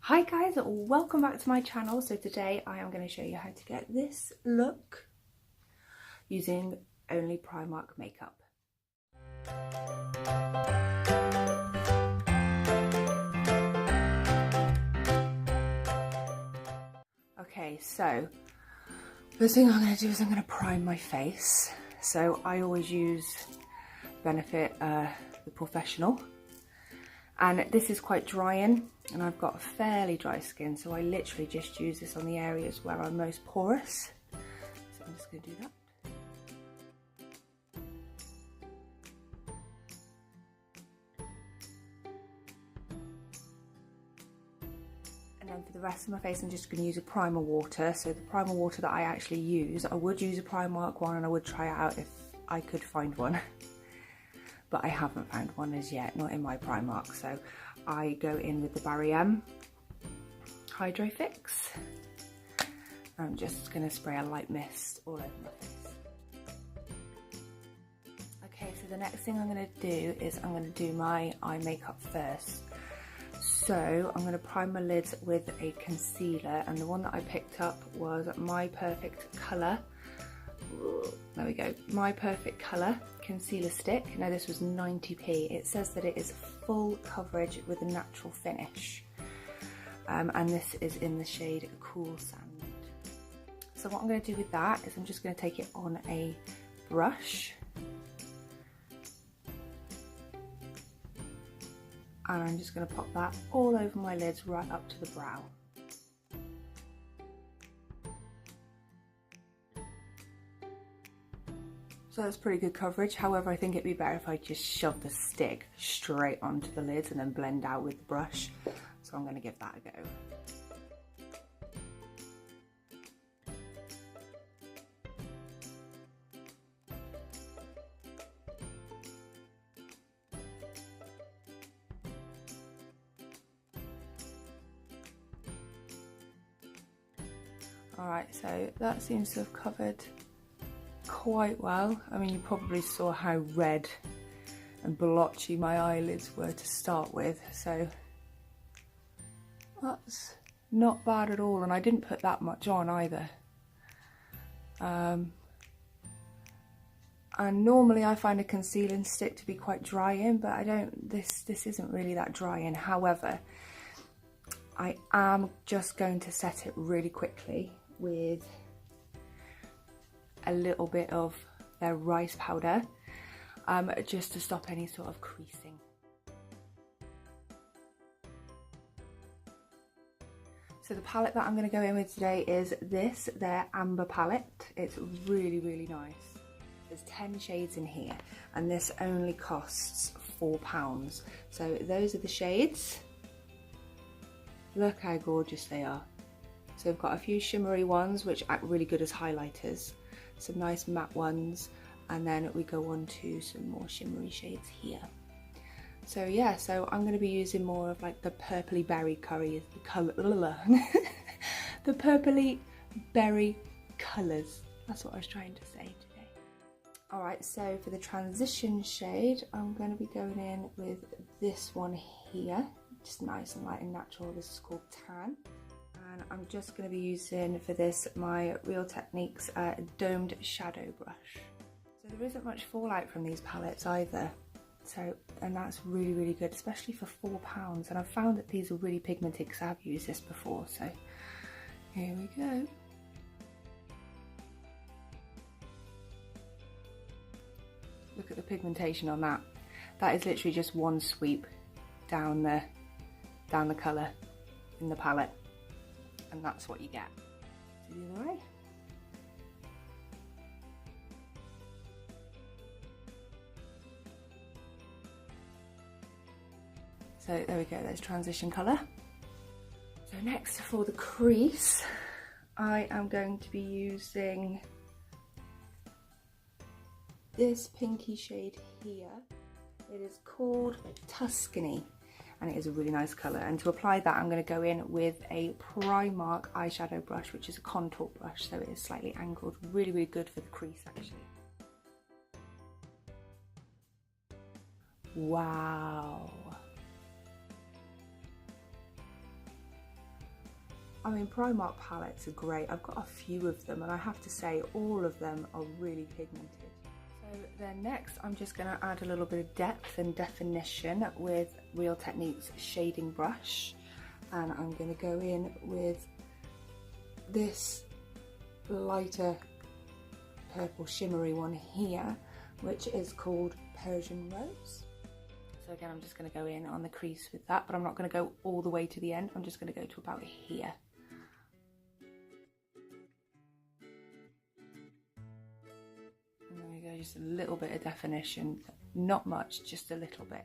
Hi guys, welcome back to my channel. So today I am going to show you how to get this look using only Primark makeup. Okay, so first thing I'm going to do is I'm going to prime my face. So I always use Benefit the Professional. And this is quite drying, and I've got fairly dry skin, so I literally just use this on the areas where I'm most porous. So I'm just going to do that. And then for the rest of my face, I'm just going to use a primer water. So the primer water that I actually use, I would use a Primark one, and I would try it out if I could find one. But I haven't found one as yet, not in my Primark. So I go in with the Barry M Hydro Fix. I'm just going to spray a light mist all over my face. Okay, so the next thing I'm going to do is I'm going to do my eye makeup first. So I'm going to prime my lids with a concealer, and the one that I picked up was My Perfect Colour. There we go, My Perfect Colour concealer stick. Now this was 90p. It says that it is full coverage with a natural finish, and this is in the shade Cool Sand. So what I'm going to do with that is I'm just going to take it on a brush, and I'm just going to pop that all over my lids right up to the brow. So that's pretty good coverage. However, I think it'd be better if I just shove the stick straight onto the lids and then blend out with the brush. So I'm going to give that a go. Alright, so that seems to have covered quite well. I mean, you probably saw how red and blotchy my eyelids were to start with, so that's not bad at all, and I didn't put that much on either. And normally I find a concealing stick to be quite drying, but I don't, this isn't really that drying. However, I am just going to set it really quickly with a little bit of their rice powder, just to stop any sort of creasing. So the palette that I'm going to go in with today is their Amber palette. It's really, really nice. There's 10 shades in here, and this only costs £4. So those are the shades. Look how gorgeous they are. So we've got a few shimmery ones which act really good as highlighters, some nice matte ones, and then we go on to some more shimmery shades here. So yeah, so I'm going to be using more of like the purpley berry curry, the colour, the purpley berry colours. That's what I was trying to say today. Alright, so for the transition shade, I'm going to be going in with this one here, just nice and light and natural. This is called Tan. And I'm just going to be using for this my Real Techniques domed shadow brush. So there isn't much fallout from these palettes either, so, and that's really, really good, especially for £4. And I've found that these are really pigmented because I've used this before. So here we go. Look at the pigmentation on that. That is literally just one sweep down the colour in the palette. And that's what you get. Do the other way. So there we go, there's transition colour. So next, for the crease, I am going to be using this pinky shade here. It is called Tuscany, and it is a really nice colour. And to apply that, I'm going to go in with a Primark eyeshadow brush, which is a contour brush, so it is slightly angled. Really, really good for the crease, actually. Wow. I mean, Primark palettes are great. I've got a few of them and I have to say all of them are really pigmented. So then next I'm just going to add a little bit of depth and definition with Real Techniques shading brush, and I'm going to go in with this lighter purple shimmery one here, which is called Persian Rose. So again, I'm just going to go in on the crease with that, but I'm not going to go all the way to the end. I'm just going to go to about here. And there we go, just a little bit of definition, not much, just a little bit.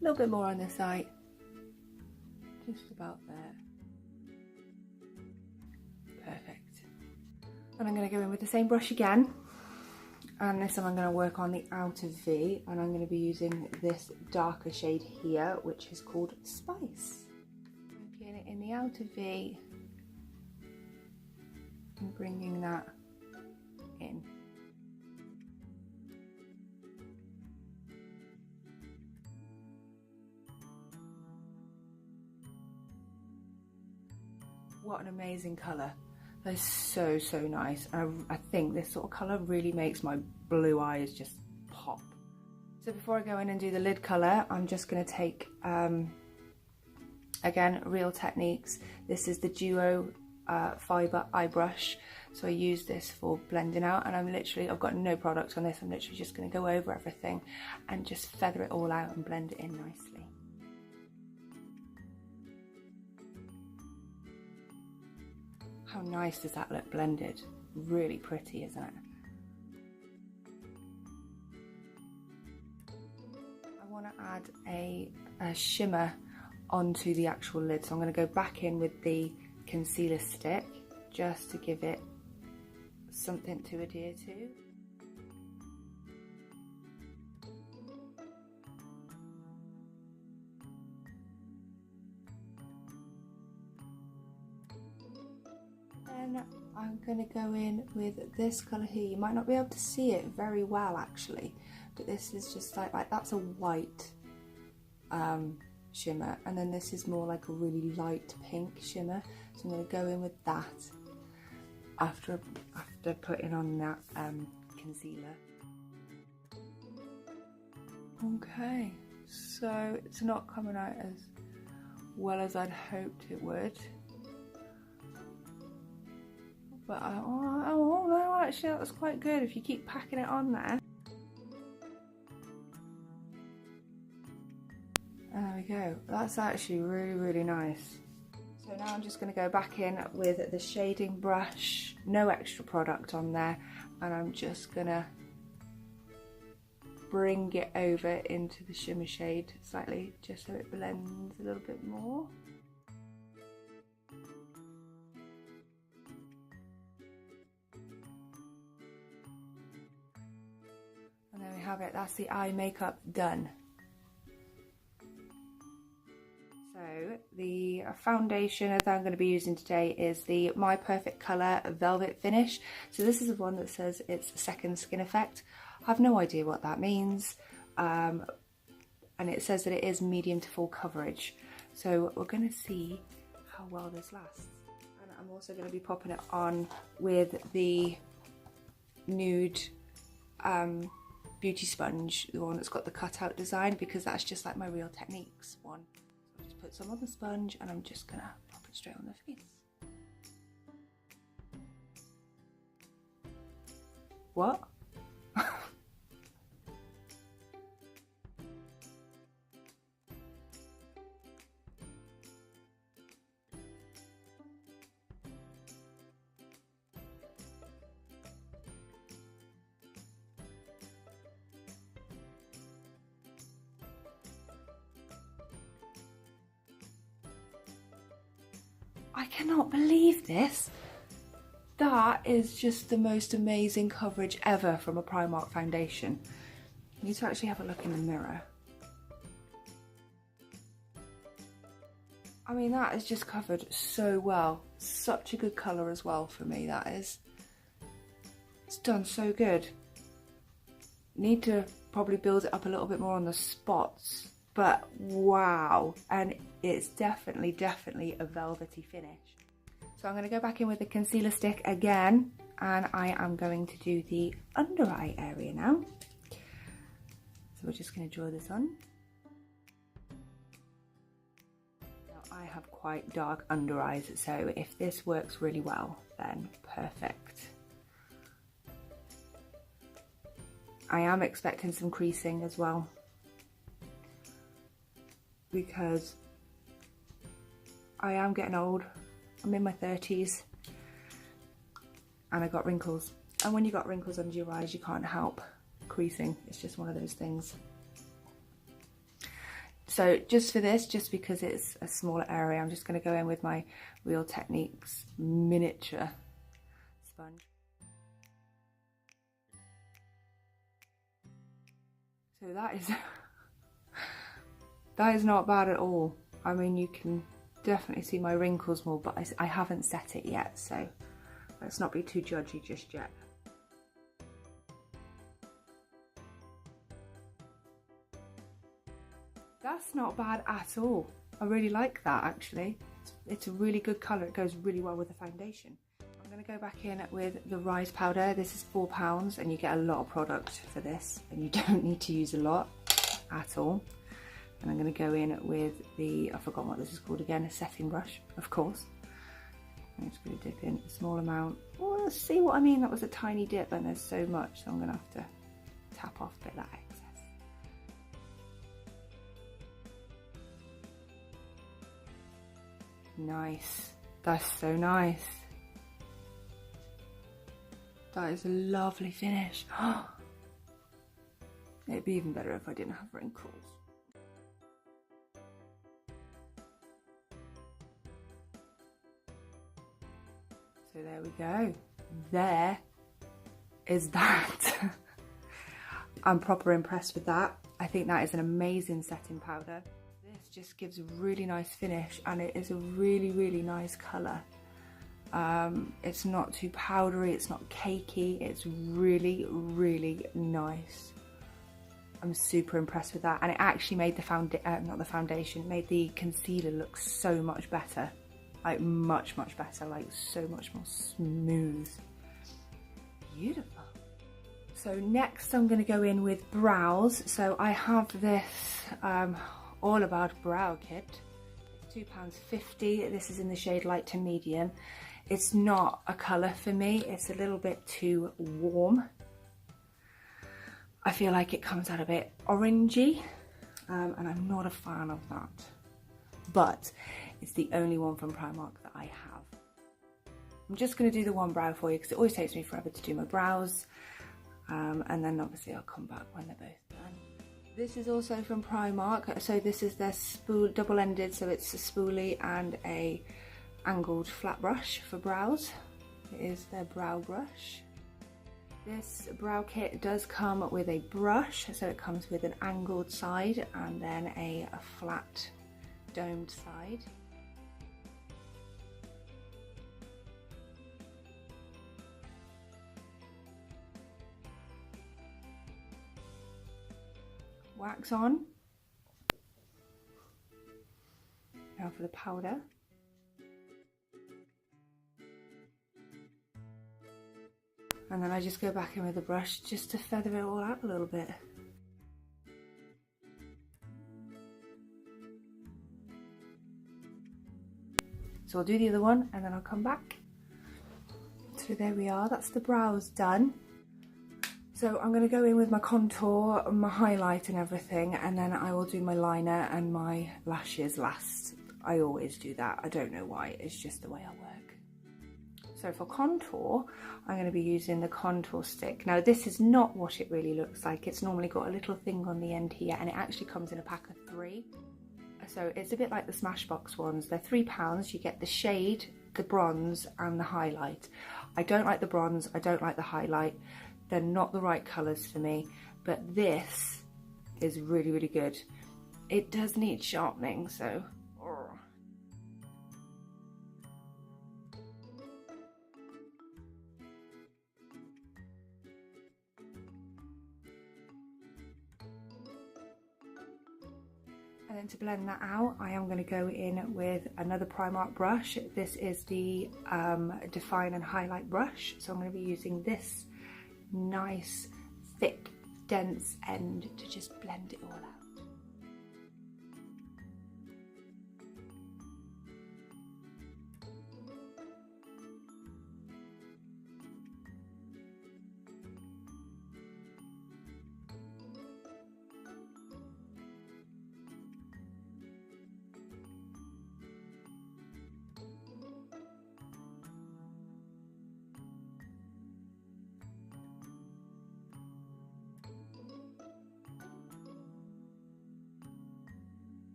A little bit more on this side, just about there. Perfect. And I'm going to go in with the same brush again, and this time I'm going to work on the outer V, and I'm going to be using this darker shade here, which is called Spice. Working it in the outer V and bringing that in. What an amazing colour. That is so, so nice. I think this sort of colour really makes my blue eyes just pop. So before I go in and do the lid colour, I'm just going to take, again, Real Techniques. This is the Duo Fibre Eye Brush. So I use this for blending out, and I've got no product on this. I'm literally just going to go over everything and just feather it all out and blend it in nicely. How nice does that look blended? Really pretty, isn't it? I want to add a shimmer onto the actual lid, so I'm going to go back in with the concealer stick just to give it something to adhere to. Then I'm going to go in with this colour here. You might not be able to see it very well actually, but this is just like that's a white shimmer, and then this is more like a really light pink shimmer. So I'm going to go in with that after putting on that concealer. Okay, so it's not coming out as well as I'd hoped it would. But oh no, actually that was quite good if you keep packing it on there. There we go, that's actually really, really nice. So now I'm just going to go back in with the shading brush, no extra product on there, and I'm just going to bring it over into the shimmer shade slightly, just so it blends a little bit more. And there we have it, that's the eye makeup done. So the foundation that I'm going to be using today is the My Perfect Colour Velvet Finish. So this is the one that says it's Second Skin Effect. I have no idea what that means. And it says that it is medium to full coverage. So we're going to see how well this lasts. And I'm also going to be popping it on with the nude beauty sponge, the one that's got the cutout design, because that's just like my Real Techniques one. So I'll just put some on the sponge and I'm just gonna pop it straight on the face. What? I cannot believe this. That is just the most amazing coverage ever from a Primark foundation. You need to actually have a look in the mirror. I mean, that is just covered so well. Such a good colour as well for me, that is. It's done so good. Need to probably build it up a little bit more on the spots, but wow, and it's definitely a velvety finish. So I'm going to go back in with the concealer stick again, and I am going to do the under eye area now. So we're just going to draw this on. Now I have quite dark under eyes, so if this works really well, then perfect. I am expecting some creasing as well, because I am getting old. I'm in my 30s and I got wrinkles, and when you got wrinkles under your eyes you can't help creasing. It's just one of those things. So just for this, just because it's a smaller area, I'm just going to go in with my Real Techniques miniature sponge. So that is not bad at all. I mean, you can definitely see my wrinkles more, but I haven't set it yet, so let's not be too judgy just yet. That's not bad at all. I really like that actually. It's a really good colour. It goes really well with the foundation. I'm going to go back in with the Rise powder. This is £4 and you get a lot of product for this, and you don't need to use a lot at all. And I'm going to go in with the, I forgot what this is called again, a setting brush, of course. I'm just going to dip in a small amount. Oh, see what I mean? That was a tiny dip and there's so much, so I'm going to have to tap off a bit of that excess. Nice. That's so nice. That is a lovely finish. It'd be even better if I didn't have wrinkles. So there we go. There is that. I'm proper impressed with that. I think that is an amazing setting powder. This just gives a really nice finish, and it is a really nice colour. It's not too powdery, it's not cakey, it's really nice. I'm super impressed with that, and it actually made the made the concealer look so much better. Like much better, like so much more smooth. Beautiful. So next I'm going to go in with brows. So I have this All About Brow Kit. It's £2.50. This is in the shade light to medium. It's not a colour for me, it's a little bit too warm. I feel like it comes out a bit orangey, and I'm not a fan of that. But it's the only one from Primark that I have. I'm just going to do the one brow for you because it always takes me forever to do my brows. And then obviously I'll come back when they're both done. This is also from Primark. So this is their spool, double-ended, so it's a spoolie and a angled flat brush for brows. It is their brow brush. This brow kit does come with a brush, so it comes with an angled side and then a flat domed side. Wax on. Now for the powder. And then I just go back in with the brush just to feather it all out a little bit. So I'll do the other one and then I'll come back. So there we are, that's the brows done. So I'm going to go in with my contour, my highlight and everything, and then I will do my liner and my lashes last. I always do that, I don't know why, it's just the way I work. So for contour, I'm going to be using the contour stick. Now this is not what it really looks like, it's normally got a little thing on the end here, and it actually comes in a pack of 3. So it's a bit like the Smashbox ones, they're £3, you get the shade, the bronze and the highlight. I don't like the bronze, I don't like the highlight. They're not the right colours for me, but this is really good. It does need sharpening, so. And then to blend that out, I am going to go in with another Primark brush. This is the Define and Highlight brush. So I'm going to be using this nice, thick, dense end to just blend it all out.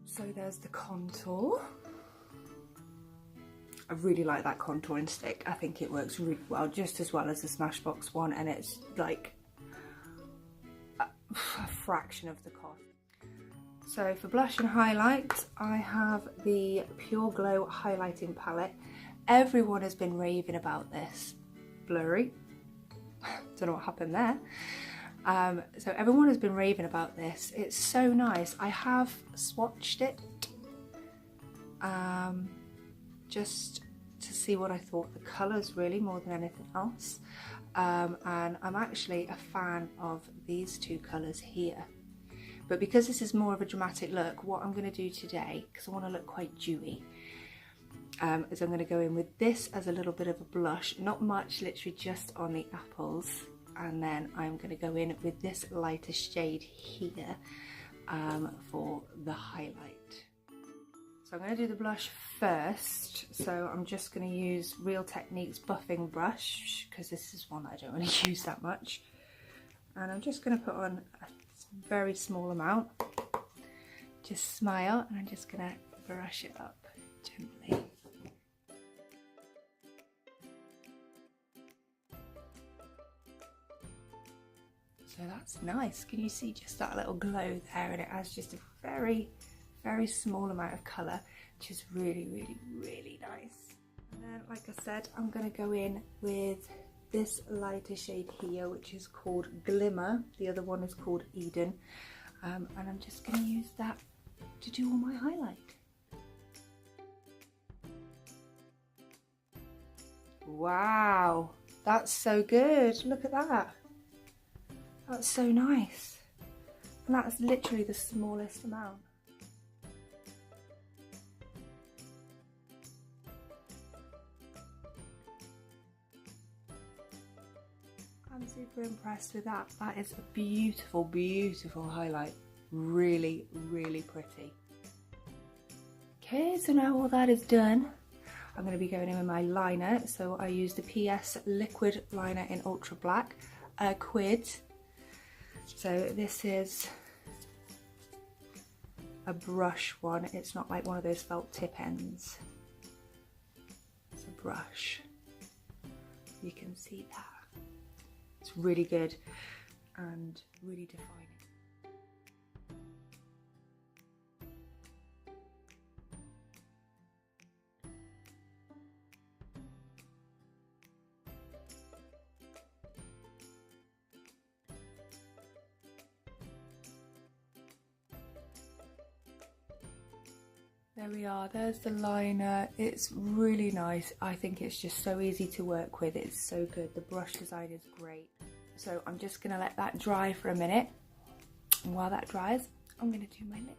So there's the contour. I really like that contouring stick. I think it works really well, just as well as the Smashbox one, and it's like a fraction of the cost. So for blush and highlight, I have the Pure Glow highlighting palette. Everyone has been raving about this. Blurry. Don't know what happened there. So everyone has been raving about this. It's so nice. I have swatched it just to see what I thought. The colours really more than anything else. And I'm actually a fan of these two colours here. But because this is more of a dramatic look, what I'm going to do today, because I want to look quite dewy, is I'm going to go in with this as a little bit of a blush. Not much, literally just on the apples. And then I'm going to go in with this lighter shade here for the highlight. So I'm going to do the blush first. So I'm just going to use Real Techniques buffing brush, because this is one that I don't really use that much. And I'm just going to put on a very small amount. Just smile, and I'm just going to brush it up gently. So that's nice. Can you see just that little glow there? And it has just a very, very small amount of colour, which is really, really, really nice. And then, like I said, I'm going to go in with this lighter shade here, which is called Glimmer. The other one is called Eden. And I'm just going to use that to do all my highlight. Wow, that's so good. Look at that. That's so nice. And that's literally the smallest amount. I'm super impressed with that. That is a beautiful, beautiful highlight. Really, really pretty. Okay, so now all that is done, I'm going to be going in with my liner. So I used the PS Liquid Liner in Ultra Black, Quid. So this is a brush one. It's not like one of those felt tip ends. It's a brush. You can see that. It's really good and really defining. There we are, there's the liner. It's really nice. I think it's just so easy to work with. It's so good. The brush design is great. So I'm just gonna let that dry for a minute. And while that dries, I'm gonna do my lip.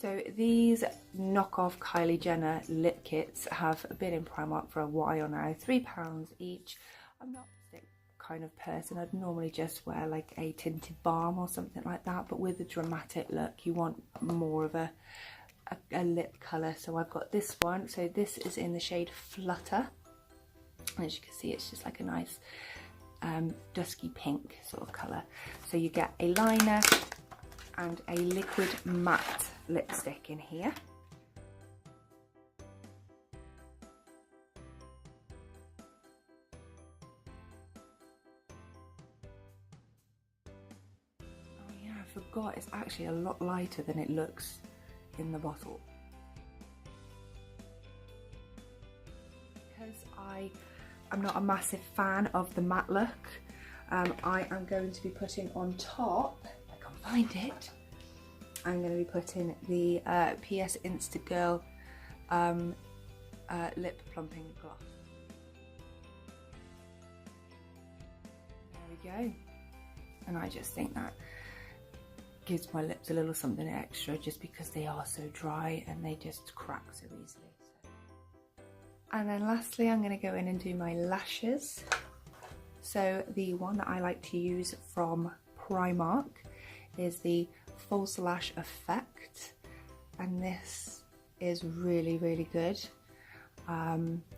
So these knockoff Kylie Jenner lip kits have been in Primark for a while now, £3 each. I'm not a lipstick kind of person. I'd normally just wear like a tinted balm or something like that, but with a dramatic look, you want more of a lip colour. So I've got this one. So this is in the shade Flutter. And as you can see, it's just like a nice dusky pink sort of colour. So you get a liner and a liquid matte lipstick in here. Oh yeah, I forgot, it's actually a lot lighter than it looks in the bottle. Because I'm not a massive fan of the matte look, I am going to be putting on top, if I can find it, I'm going to be putting the PS Instagirl lip plumping gloss. There we go. And I just think that gives my lips a little something extra, just because they are so dry and they just crack so easily. And then lastly, I'm going to go in and do my lashes. So the one that I like to use from Primark is the False Lash Effect, and this is really, really good.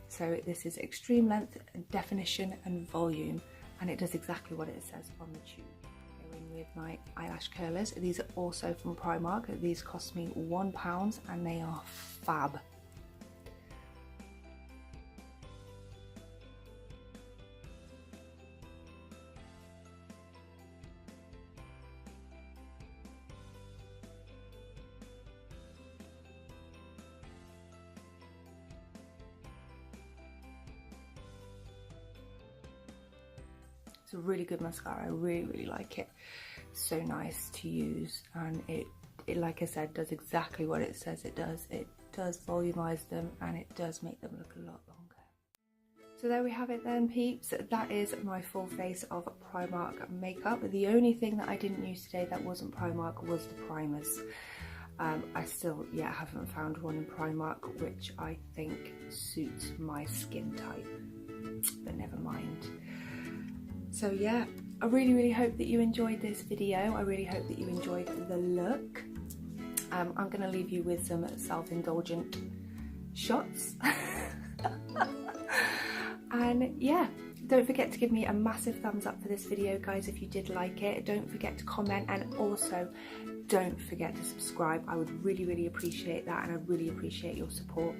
So this is extreme length, definition and volume, and it does exactly what it says on the tube. With my eyelash curlers, these are also from Primark. These cost me £1 and they are fab. It's a really good mascara. I really, really like it. So nice to use, and it like I said, does exactly what it says it does. It does volumize them and it does make them look a lot longer. So there we have it then, peeps. That is my full face of Primark makeup. The only thing that I didn't use today that wasn't Primark was the primers. I still haven't found one in Primark which I think suits my skin type, but never mind. So yeah, I really, really hope that you enjoyed this video. I really hope that you enjoyed the look. I'm going to leave you with some self-indulgent shots. And yeah, don't forget to give me a massive thumbs up for this video, guys, if you did like it. Don't forget to comment, and also don't forget to subscribe. I would really, really appreciate that, and I really appreciate your support.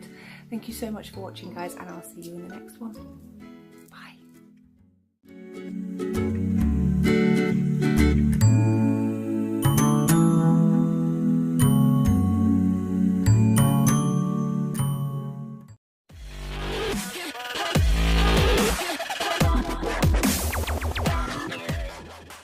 Thank you so much for watching, guys, and I'll see you in the next one.